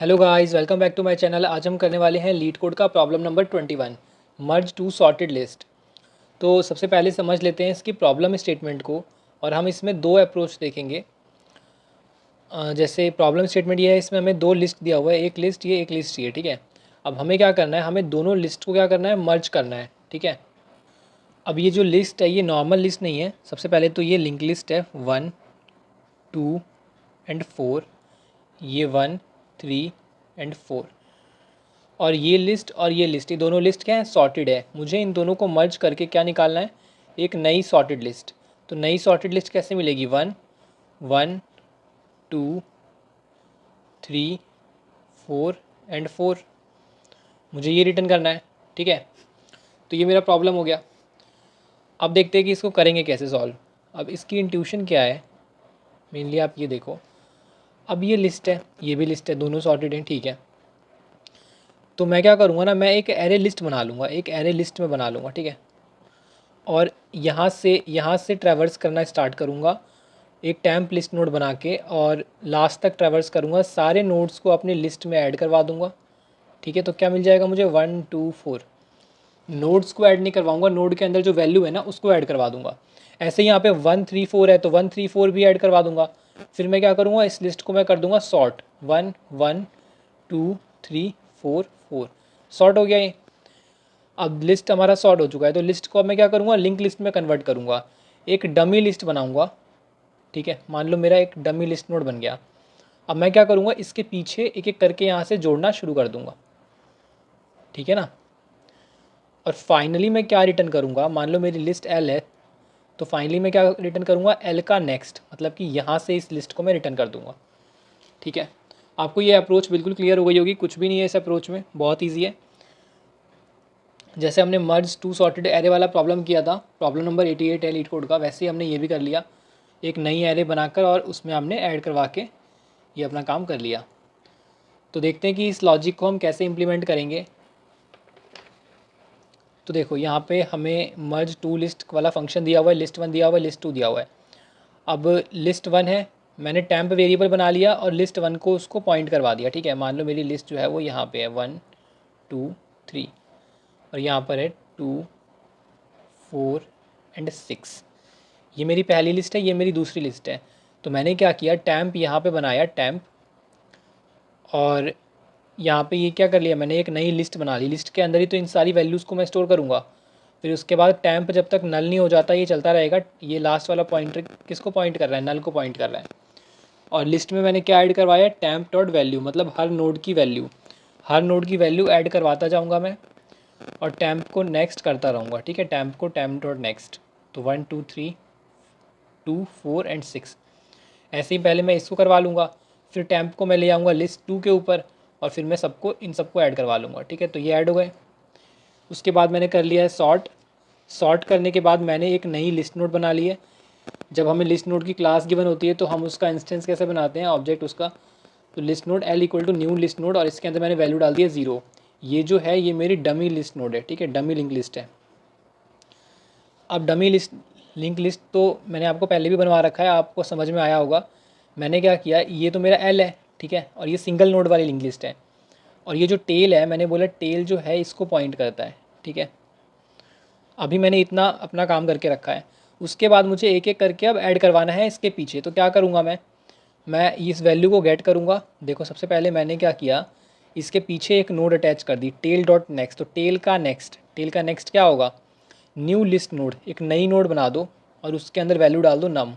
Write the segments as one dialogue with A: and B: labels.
A: Hello guys, welcome back to my channel. आज हम करने वाले हैं लीड कोड का problem number 21, merge two sorted list. तो सबसे पहले समझ लेते हैं इसकी प्रॉब्लम स्टेटमेंट को, और हम इसमें दो अप्रोच देखेंगे। जैसे प्रॉब्लम स्टेटमेंट ये है, इसमें हमें दो लिस्ट दिया हुआ है, एक लिस्ट ये, एक लिस्ट ये, ठीक है। अब हमें क्या करना है, हमें दोनों लिस्ट को क्या करना है, मर्ज करना है, ठीक है। अब ये जो लिस्ट है ये नॉर्मल लिस्ट नहीं है। सबसे पहले तो ये लिंक लिस्ट है 1, 2 एंड 4। ये 1, 3 एंड 4। और ये लिस्ट, ये दोनों लिस्ट क्या है, सॉर्टेड है। मुझे इन दोनों को मर्ज करके क्या निकालना है, एक नई सॉर्टेड लिस्ट। तो नई सॉर्टेड लिस्ट कैसे मिलेगी, 1, 1, 2, 3, 4 एंड 4। मुझे ये रिटर्न करना है, ठीक है। तो ये मेरा प्रॉब्लम हो गया। अब देखते हैं कि इसको करेंगे कैसे सॉल्व। अब इसकी इंट्यूशन क्या है, मेनली आप ये देखो। अब ये लिस्ट है, ये भी लिस्ट है, दोनों सॉर्टेड हैं, ठीक है। तो मैं क्या करूँगा ना, मैं एक एरे लिस्ट बना लूँगा, एक एरे लिस्ट में बना लूँगा, ठीक है। और यहाँ से ट्रैवर्स करना स्टार्ट करूँगा एक टैम्प लिस्ट नोड बना के, और लास्ट तक ट्रैवर्स करूँगा, सारे नोड्स को अपनी लिस्ट में ऐड करवा दूँगा, ठीक है। तो क्या मिल जाएगा मुझे, 1, 2, 4। नोड्स को ऐड नहीं करवाऊँगा, नोड के अंदर जो वैल्यू है ना उसको ऐड करवा दूँगा। ऐसे ही यहाँ पे 1, 3, 4 है तो 1, 3, 4 भी ऐड करवा दूँगा। फिर मैं क्या करूँगा, इस लिस्ट को मैं कर दूँगा सॉर्ट, 1, 1, 2, 3, 4, 4। सॉर्ट हो गया ये। अब लिस्ट हमारा सॉर्ट हो चुका है, तो लिस्ट को अब मैं क्या करूँगा, लिंक लिस्ट में कन्वर्ट करूँगा। एक डमी लिस्ट बनाऊँगा, ठीक है। मान लो मेरा एक डमी लिस्ट नोड बन गया। अब मैं क्या करूँगा, इसके पीछे एक एक करके यहाँ से जोड़ना शुरू कर दूँगा, ठीक है ना। और फाइनली मैं क्या रिटर्न करूँगा, मान लो मेरी लिस्ट एल है, तो फाइनली मैं क्या रिटर्न करूँगा, एल का नेक्स्ट, मतलब कि यहाँ से इस लिस्ट को मैं रिटर्न कर दूँगा, ठीक है। आपको ये अप्रोच बिल्कुल क्लियर हो गई होगी, कुछ भी नहीं है इस अप्रोच में, बहुत ईजी है। जैसे हमने मर्ज टू सॉर्टेड एरे वाला प्रॉब्लम किया था, प्रॉब्लम नंबर 88 है लीड कोड का, वैसे ही हमने ये भी कर लिया। एक नई एरे बनाकर और उसमें हमने ऐड करवा के ये अपना काम कर लिया। तो देखते हैं कि इस लॉजिक को हम कैसे इम्प्लीमेंट करेंगे। तो देखो यहाँ पे हमें मर्ज टू लिस्ट वाला फंक्शन दिया हुआ है, लिस्ट 1 दिया हुआ है, लिस्ट 2 दिया हुआ है। अब लिस्ट 1 है, मैंने टैम्प वेरिएबल बना लिया और लिस्ट 1 को उसको पॉइंट करवा दिया, ठीक है। मान लो मेरी लिस्ट जो है वो यहाँ पे है 1, 2, 3, और यहाँ पर है 2, 4 एंड 6। ये मेरी पहली लिस्ट है, ये मेरी दूसरी लिस्ट है। तो मैंने क्या किया, टैम्प यहाँ पे बनाया, टैम्प, और यहाँ पे ये क्या कर लिया, मैंने एक नई लिस्ट बना ली। लिस्ट के अंदर ही तो इन सारी वैल्यूज़ को मैं स्टोर करूँगा। फिर उसके बाद टैम्प जब तक नल नहीं हो जाता ये चलता रहेगा। ये लास्ट वाला पॉइंटर किसको पॉइंट कर रहा है, नल को पॉइंट कर रहा है। और लिस्ट में मैंने क्या ऐड करवाया, टैम्प डॉट वैल्यू, मतलब हर नोड की वैल्यू, हर नोड की वैल्यू ऐड करवाता जाऊँगा मैं, और टैम्प को नेक्स्ट करता रहूँगा, ठीक है। टैम्प को टैम्प डॉट नेक्स्ट, तो 1, 2, 3, 2, 4 एंड 6। ऐसे ही पहले मैं इसको करवा लूँगा, फिर टैम्प को मैं ले आऊँगा लिस्ट 2 के ऊपर, और फिर मैं इन सबको ऐड करवा लूँगा, ठीक है। तो ये ऐड हो गए। उसके बाद मैंने कर लिया है सॉर्ट। सॉर्ट करने के बाद मैंने एक नई लिस्ट नोड बना ली है। जब हमें लिस्ट नोड की क्लास गिवन होती है तो हम उसका इंस्टेंस कैसे बनाते हैं, ऑब्जेक्ट उसका। तो list node L equal to new list node, और इसके अंदर मैंने वैल्यू डाल दी है 0। ये जो है ये मेरी डमी लिस्ट नोड है, ठीक है, डमी लिंक लिस्ट है। अब डमी लिस्ट लिंक लिस्ट तो मैंने आपको पहले भी बनवा रखा है, आपको समझ में आया होगा। मैंने क्या किया, ये तो मेरा एल है, ठीक है, और ये सिंगल नोड वाली लिंक लिस्ट है। और ये जो टेल है, मैंने बोला टेल जो है इसको पॉइंट करता है, ठीक है। अभी मैंने इतना अपना काम करके रखा है। उसके बाद मुझे एक एक करके अब ऐड करवाना है इसके पीछे। तो क्या करूँगा मैं इस वैल्यू को गेट करूँगा। देखो सबसे पहले मैंने क्या किया, इसके पीछे एक नोड अटैच कर दी, टेल डॉट नेक्स्ट। तो टेल का नेक्स्ट क्या होगा, न्यू लिस्ट नोड, एक नई नोड बना दो और उसके अंदर वैल्यू डाल दो नम।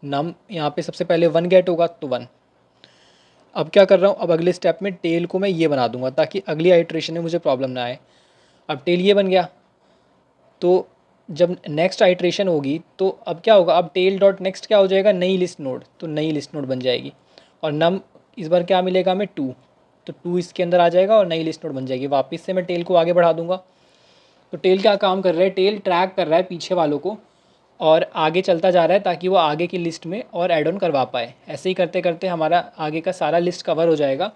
A: नम यहाँ पे सबसे पहले 1 गेट होगा, तो 1। अब क्या कर रहा हूँ, अब अगले स्टेप में टेल को मैं ये बना दूंगा ताकि अगली आइट्रेशन में मुझे प्रॉब्लम ना आए। अब टेल ये बन गया, तो जब नेक्स्ट आइट्रेशन होगी तो अब क्या होगा, अब टेल डॉट नेक्स्ट क्या हो जाएगा, नई लिस्ट नोड, तो नई लिस्ट नोड बन जाएगी। और नम इस बार क्या मिलेगा हमें, 2, तो 2 इसके अंदर आ जाएगा और नई लिस्ट नोड बन जाएगी। वापस से मैं टेल को आगे बढ़ा दूंगा। तो टेल क्या काम कर रहा है, टेल ट्रैक कर रहा है पीछे वालों को और आगे चलता जा रहा है ताकि वो आगे की लिस्ट में और ऐड ऑन करवा पाए। ऐसे ही करते करते हमारा आगे का सारा लिस्ट कवर हो जाएगा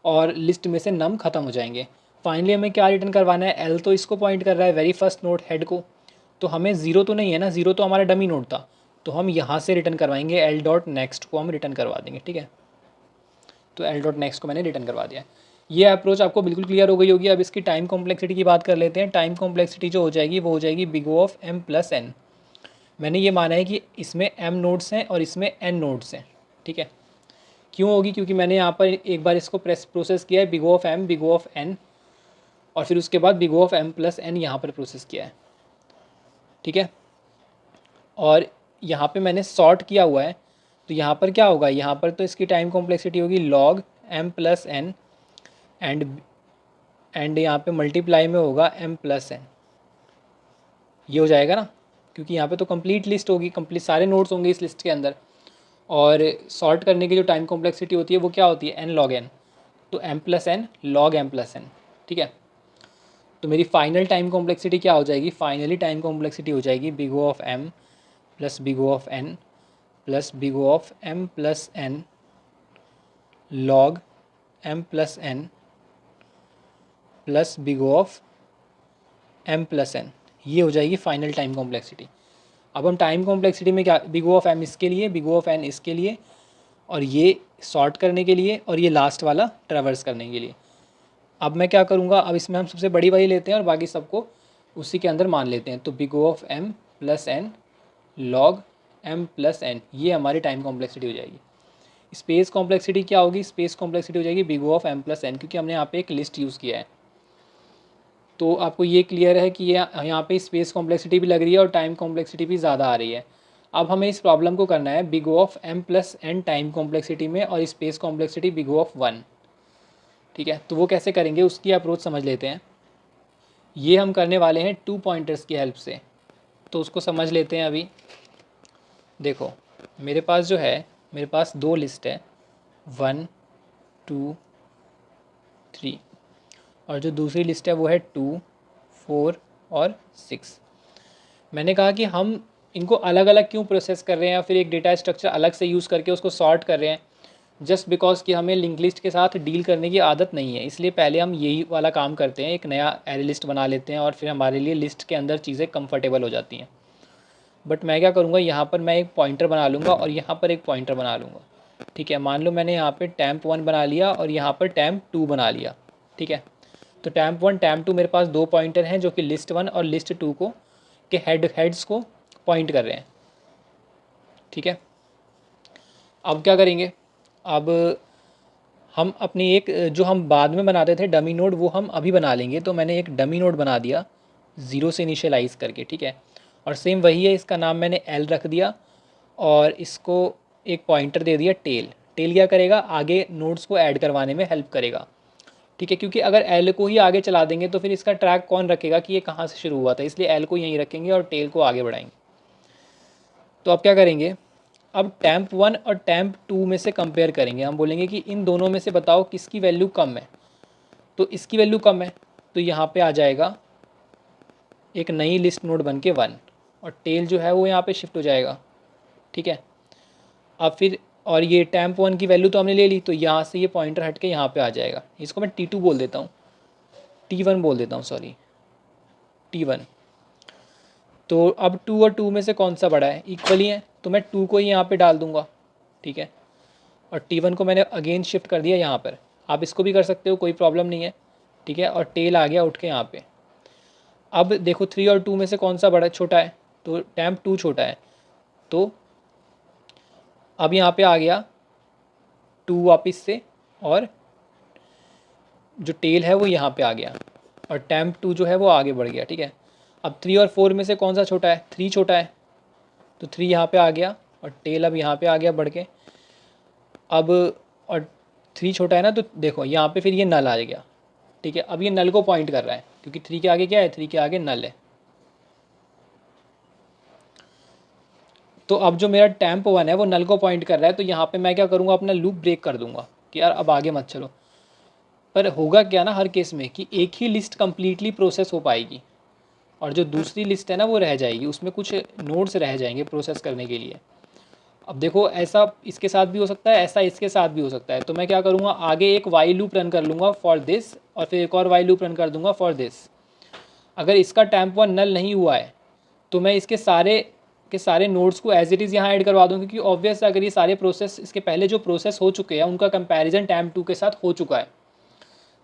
A: और लिस्ट में से नम खत्म हो जाएंगे। फाइनली हमें क्या रिटर्न करवाना है, एल तो इसको पॉइंट कर रहा है, वेरी फर्स्ट नोड हेड को। तो हमें ज़ीरो तो नहीं है ना, ज़ीरो तो हमारा डमी नोड था। तो हम यहाँ से रिटर्न करवाएंगे, एल डॉट नेक्स्ट को हम रिटर्न करवा देंगे, ठीक है। तो एल डॉट नेक्स्ट को मैंने रिटर्न करवा दिया। ये अप्रोच आपको बिल्कुल क्लियर हो गई होगी। अब इसकी टाइम कॉम्प्लेक्सिटी की बात कर लेते हैं। टाइम कॉम्प्लेक्सिटी जो हो जाएगी वो हो जाएगी big O of m plus n। मैंने ये माना है कि इसमें m नोड्स हैं और इसमें n नोड्स हैं, ठीक है। क्यों होगी? क्योंकि मैंने यहाँ पर एक बार इसको प्रोसेस किया है big O of m big O of n, और फिर उसके बाद big O of m plus n यहाँ पर प्रोसेस किया है, ठीक है। और यहाँ पे मैंने सॉर्ट किया हुआ है, तो यहाँ पर क्या होगा, यहाँ पर तो इसकी टाइम कॉम्प्लेक्सिटी होगी log m plus n and यहाँ पे मल्टीप्लाई में होगा m प्लस n। ये हो जाएगा ना, क्योंकि यहाँ पे तो कंप्लीट लिस्ट होगी, कंप्लीट सारे नोड्स होंगे इस लिस्ट के अंदर। और सॉर्ट करने की जो टाइम कॉम्प्लेक्सिटी होती है वो क्या होती है, n log n। तो m plus n log m plus n, ठीक है। तो मेरी फाइनल टाइम कॉम्प्लेक्सिटी क्या हो जाएगी, फाइनली टाइम कॉम्प्लेक्सिटी हो जाएगी big O of m plus big O of n plus big O of m plus n log m plus n plus big O of m plus n। ये हो जाएगी final time complexity. अब हम time complexity में क्या, big O of m इसके लिए, big O of n इसके लिए, और ये सॉर्ट करने के लिए, और ये लास्ट वाला ट्रैवर्स करने के लिए। अब मैं क्या करूँगा, अब इसमें हम सबसे बड़ी वाली लेते हैं और बाकी सबको उसी के अंदर मान लेते हैं। तो big O of m plus n log m plus n, ये हमारी टाइम कॉम्प्लेक्सिटी हो जाएगी। स्पेस कॉम्प्लेक्सिटी क्या होगी, स्पेस कॉम्प्लेक्सिटी हो जाएगी big O of m plus n, क्योंकि हमने यहाँ पे एक लिस्ट यूज़ किया है। तो आपको ये क्लियर है कि ये यहाँ पे स्पेस कॉम्प्लेक्सिटी भी लग रही है और टाइम कॉम्प्लेक्सिटी भी ज़्यादा आ रही है। अब हमें इस प्रॉब्लम को करना है big O of m plus n time complexity में और space complexity big O of 1, ठीक है। तो वो कैसे करेंगे, उसकी अप्रोच समझ लेते हैं। ये हम करने वाले हैं 2 पॉइंटर्स की हेल्प से, तो उसको समझ लेते हैं अभी। देखो मेरे पास जो है, मेरे पास 2 लिस्ट है 1 2 3, और जो दूसरी लिस्ट है वो है 2 4 और 6। मैंने कहा कि हम इनको अलग अलग क्यों प्रोसेस कर रहे हैं या फिर एक डेटा स्ट्रक्चर अलग से यूज़ करके उसको सॉर्ट कर रहे हैं, जस्ट बिकॉज कि हमें लिंक लिस्ट के साथ डील करने की आदत नहीं है। इसलिए पहले हम यही वाला काम करते हैं, एक नया एरे लिस्ट बना लेते हैं और फिर हमारे लिए लिस्ट के अंदर चीज़ें कंफर्टेबल हो जाती हैं। बट मैं क्या करूँगा, यहाँ पर मैं एक पॉइंटर बना लूँगा और यहाँ पर एक पॉइंटर बना लूँगा, ठीक है। मान लो मैंने यहाँ पे temp1 बना लिया और यहाँ पर temp2 बना लिया, ठीक है। तो temp1 temp2 मेरे पास 2 पॉइंटर हैं जो कि list1 और list2 को के हेड्स को पॉइंट कर रहे हैं, ठीक है। अब क्या करेंगे, अब हम अपनी एक जो हम बाद में बनाते थे डमी नोड, वो हम अभी बना लेंगे। तो मैंने एक डमी नोड बना दिया 0 से इनिशियलाइज़ करके, ठीक है। और सेम वही है, इसका नाम मैंने L रख दिया और इसको एक पॉइंटर दे दिया टेल। टेल क्या करेगा, आगे नोड्स को ऐड करवाने में हेल्प करेगा, ठीक है। क्योंकि अगर L को ही आगे चला देंगे तो फिर इसका ट्रैक कौन रखेगा कि ये कहाँ से शुरू हुआ था, इसलिए L को यहीं रखेंगे और टेल को आगे बढ़ाएंगे। तो अब क्या करेंगे, अब temp1 और temp2 में से कंपेयर करेंगे। हम बोलेंगे कि इन दोनों में से बताओ किसकी वैल्यू कम है, तो इसकी वैल्यू कम है, तो यहाँ पे आ जाएगा एक नई लिस्ट नोड बन के 1, और टेल जो है वो यहाँ पे शिफ्ट हो जाएगा, ठीक है। अब फिर और ये temp1 की वैल्यू तो हमने ले ली, तो यहाँ से ये पॉइंटर हट के यहाँ पे आ जाएगा। इसको मैं T2 बोल देता हूँ, T1 बोल देता हूँ, सॉरी T1। तो अब 2 और 2 में से कौन सा बड़ा है, इक्वली है, तो मैं 2 को ही यहाँ पे डाल दूँगा, ठीक है। और T1 को मैंने अगेन शिफ्ट कर दिया यहाँ पर। आप इसको भी कर सकते हो, कोई प्रॉब्लम नहीं है, ठीक है। और टेल आ गया उठ के यहाँ पे। अब देखो 3 और 2 में से कौन सा बड़ा छोटा है, तो temp2 छोटा है। तो अब यहाँ पे आ गया 2 वापस से, और जो टेल है वो यहाँ पे आ गया, और temp2 जो है वो आगे बढ़ गया, ठीक है। अब 3 और 4 में से कौन सा छोटा है, 3 छोटा है, तो 3 यहाँ पे आ गया और टेल अब यहाँ पे आ गया बढ़ के। अब और 3 छोटा है ना, तो देखो यहाँ पे फिर ये नल आ गया, ठीक है। अब ये नल को पॉइंट कर रहा है क्योंकि 3 के आगे क्या है, 3 के आगे नल है। तो अब जो मेरा temp1 है वो नल को पॉइंट कर रहा है, तो यहाँ पे मैं क्या करूँगा, अपना लूप ब्रेक कर दूंगा कि यार अब आगे मत चलो। पर होगा क्या ना हर केस में कि एक ही लिस्ट कम्प्लीटली प्रोसेस हो पाएगी और जो दूसरी लिस्ट है ना वो रह जाएगी, उसमें कुछ नोड्स रह जाएंगे प्रोसेस करने के लिए। अब देखो ऐसा इसके साथ भी हो सकता है, ऐसा इसके साथ भी हो सकता है। तो मैं क्या करूँगा, आगे एक वाई लूप रन कर लूँगा फॉर दिस, और फिर एक और वाई लूप रन कर दूँगा फॉर दिस। अगर इसका temp1 नल नहीं हुआ है तो मैं इसके सारे के सारे नोड्स को एज इट इज़ यहाँ ऐड करवा दूँ, क्योंकि ऑब्वियस अगर ये सारे प्रोसेस इसके पहले जो प्रोसेस हो चुके हैं उनका कंपैरिजन टैम्प 2 के साथ हो चुका है,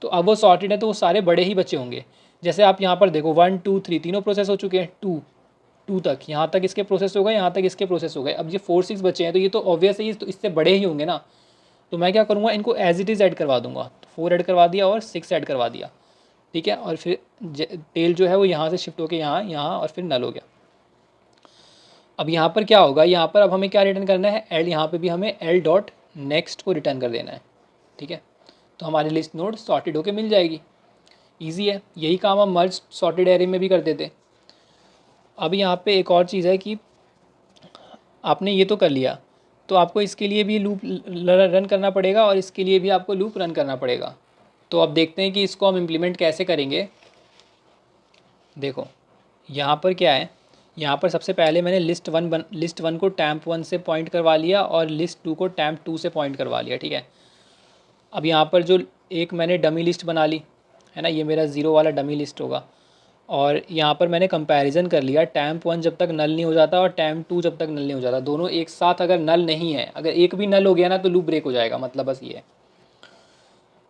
A: तो अब वो सॉर्टेड है तो वो सारे बड़े ही बचे होंगे। जैसे आप यहाँ पर देखो 1 2 3 तीनों प्रोसेस हो चुके हैं, 2 तक, यहाँ तक इसके प्रोसेस हो गए, यहाँ तक इसके प्रोसेस हो गए। अब ये 4 6 बचे हैं, तो ये तो ऑब्वियस है, तो इससे बड़े ही होंगे ना। तो मैं क्या करूँगा, इनको एज इट इज़ ऐड करवा दूंगा। तो 4 ऐड करवा दिया और 6 ऐड करवा दिया, ठीक है। और फिर टेल जो है वो यहाँ से शिफ्ट होकर यहाँ और फिर नल हो गया। अब यहाँ पर क्या होगा, यहाँ पर अब हमें क्या रिटर्न करना है, एल, यहाँ पे भी हमें एल डॉट नेक्स्ट को रिटर्न कर देना है, ठीक है। तो हमारी लिस्ट नोड सॉर्टेड होके मिल जाएगी। ईजी है, यही काम हम मर्ज सॉर्टेड एरे में भी करते थे। अब यहाँ पे एक और चीज़ है कि आपने ये तो कर लिया, तो आपको इसके लिए भी लूप रन करना पड़ेगा और इसके लिए भी आपको लूप रन करना पड़ेगा। तो अब देखते हैं कि इसको हम इम्प्लीमेंट कैसे करेंगे। देखो यहाँ पर क्या है, यहाँ पर सबसे पहले मैंने लिस्ट वन को टैम्प 1 से पॉइंट करवा लिया और लिस्ट 2 को टैम्प 2 से पॉइंट करवा लिया, ठीक है। अब यहाँ पर जो एक मैंने डमी लिस्ट बना ली है ना, ये मेरा 0 वाला डमी लिस्ट होगा। और यहाँ पर मैंने कंपैरिजन कर लिया, टैम्प 1 जब तक नल नहीं हो जाता और टैम्प 2 जब तक नल नहीं हो जाता, दोनों एक साथ अगर नल नहीं है, अगर एक भी नल हो गया ना तो लूप ब्रेक हो जाएगा, मतलब बस ये है।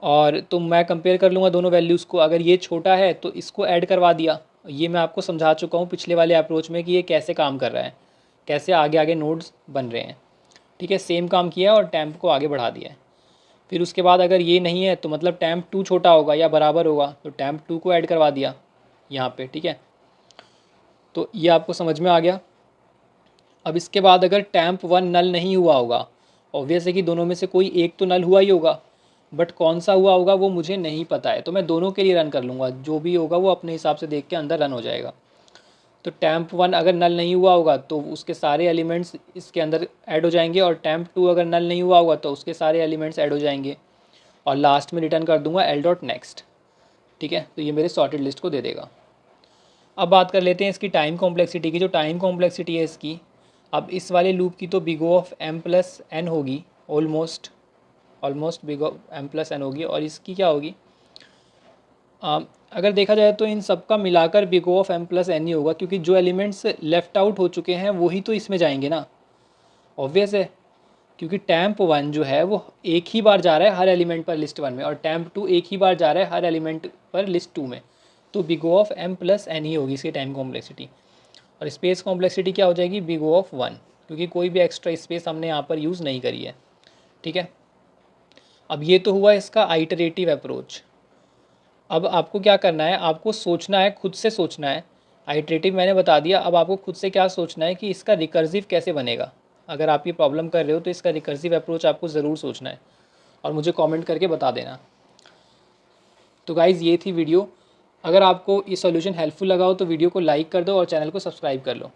A: और तो मैं कंपेयर कर लूँगा दोनों वैल्यूज़ को, अगर ये छोटा है तो इसको ऐड करवा दिया। ये मैं आपको समझा चुका हूँ पिछले वाले अप्रोच में कि ये कैसे काम कर रहा है, कैसे आगे आगे नोड्स बन रहे हैं, ठीक है। सेम काम किया और टैम्प को आगे बढ़ा दिया है। फिर उसके बाद अगर ये नहीं है तो मतलब टैम्प 2 छोटा होगा या बराबर होगा, तो टैम्प 2 को ऐड करवा दिया यहाँ पे, ठीक है। तो ये आपको समझ में आ गया। अब इसके बाद अगर टैम्प 1 नल नहीं हुआ होगा, ऑब्वियस है कि दोनों में से कोई एक तो नल हुआ ही होगा, बट कौन सा हुआ होगा वो मुझे नहीं पता है, तो मैं दोनों के लिए रन कर लूँगा, जो भी होगा वो अपने हिसाब से देख के अंदर रन हो जाएगा। तो टैम्प 1 अगर नल नहीं हुआ होगा तो उसके सारे एलिमेंट्स इसके अंदर ऐड हो जाएंगे, और टैम्प 2 अगर नल नहीं हुआ होगा तो उसके सारे एलिमेंट्स ऐड हो जाएंगे, और लास्ट में रिटर्न कर दूंगा एल डॉट नेक्स्ट, ठीक है। तो ये मेरे सॉर्टेड लिस्ट को दे देगा। अब बात कर लेते हैं इसकी टाइम कॉम्प्लेक्सिटी की। जो टाइम कॉम्प्लेक्सिटी है इसकी, अब इस वाले लूप की तो big O of m plus n होगी, almost big O of m plus n होगी, और इसकी क्या होगी, अगर देखा जाए तो इन सब का मिलाकर big O of m plus n ही होगा, क्योंकि जो एलिमेंट्स लेफ़्ट आउट हो चुके हैं वही तो इसमें जाएंगे ना, ऑब्वियस है। क्योंकि टैम्प 1 जो है वो एक ही बार जा रहा है हर एलिमेंट पर लिस्ट 1 में, और टैम्प 2 एक ही बार जा रहा है हर एलिमेंट पर लिस्ट 2 में, तो big O of m plus n ही होगी इसकी टाइम कॉम्प्लेक्सिटी। और स्पेस कॉम्प्लेक्सिटी क्या हो जाएगी, बिग O ऑफ 1, क्योंकि कोई भी एक्स्ट्रा स्पेस हमने यहाँ पर यूज़ नहीं करी है, ठीक है। अब ये तो हुआ इसका आइटरेटिव अप्रोच। अब आपको क्या करना है, आपको सोचना है, खुद से सोचना है। आइटरेटिव मैंने बता दिया, अब आपको खुद से क्या सोचना है कि इसका रिकर्सिव कैसे बनेगा। अगर आप ये प्रॉब्लम कर रहे हो तो इसका रिकर्सिव अप्रोच आपको ज़रूर सोचना है, और मुझे कमेंट करके बता देना। तो गाइज़ ये थी वीडियो। अगर आपको ये सॉल्यूशन हेल्पफुल लगा हो तो वीडियो को लाइक कर दो और चैनल को सब्सक्राइब कर लो।